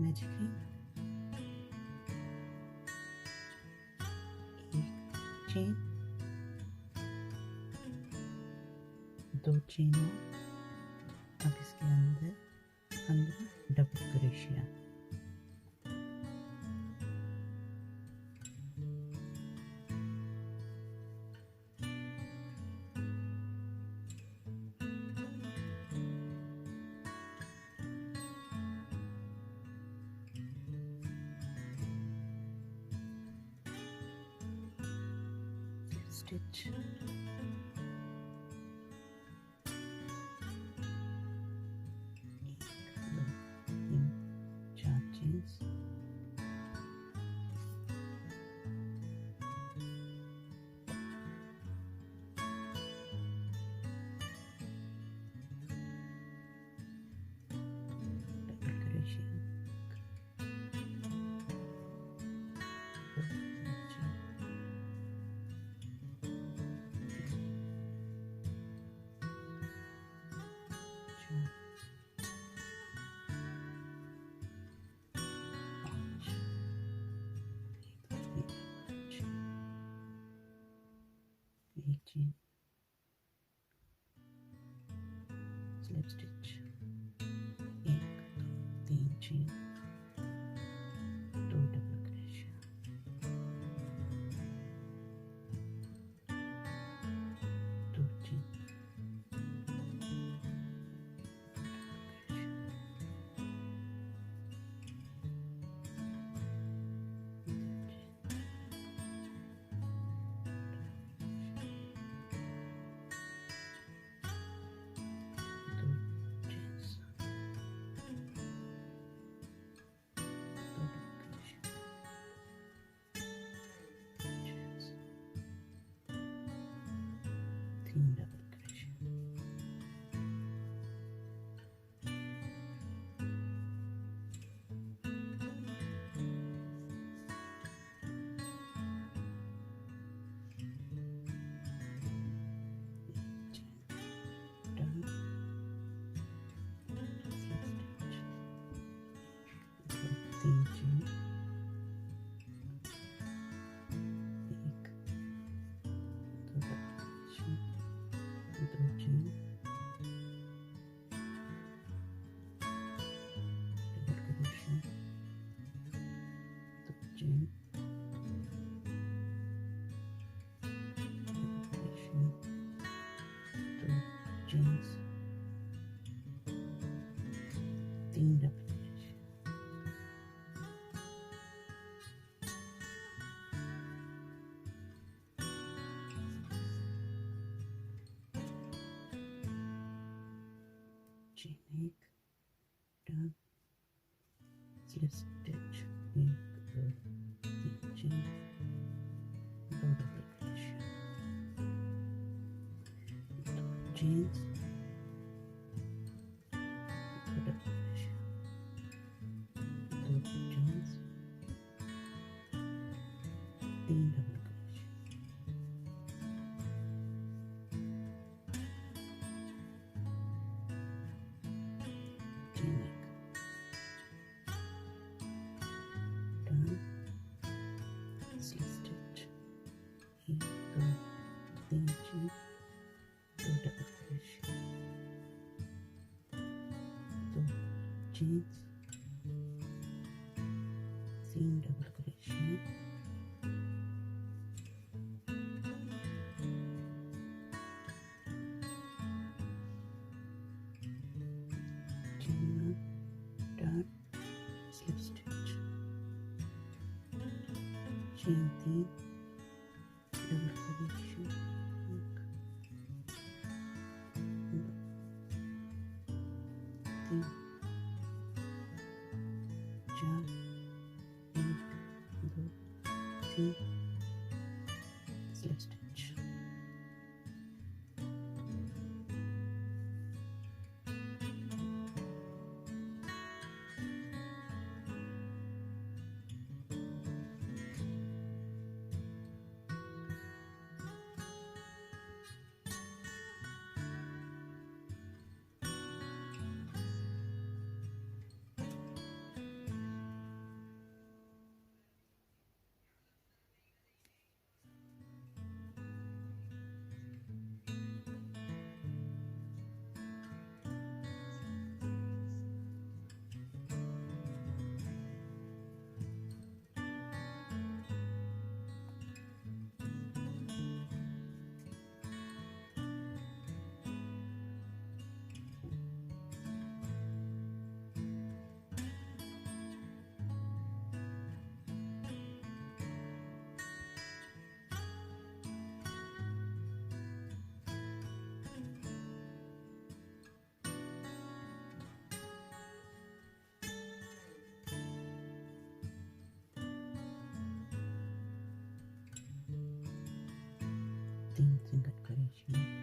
Magic ring, एक chain, दो chain और अब इसके अंदर डबल क्रोशिया। स्टिच, एक चेन, स्लिप स्टिच, एक दो तीन चेन, दो डबल क्रोशिया, दो चेन, तीन डबल क्रोशिया, डन, तीन चेन, एक दो डबल क्रोशिया, दो चेन, डबल क्रोशिया, दो चेन, डबल क्रोशिया, दो चेन्स, तीन डबल क्रोशिया, चेन एक, डन, स्लिप स्टिच, एक दो तीन चेन, दो डबल क्रोशिया, दो चेन्स, दो डबल क्रोशिया, दो चेन्स, तीन डबल क्रोशिया, चेन एक, डन, स्लिप स्टिच, एक दो तीन चेन, दो डबल क्रोशिया, दो चेन्स, तीन double crochet, chain, done, slip stitch, chain तीन, डबल क्रोशिया, एक दो तीन चार, एक दो तीन, slip stitch, Nitin Gadkari ji.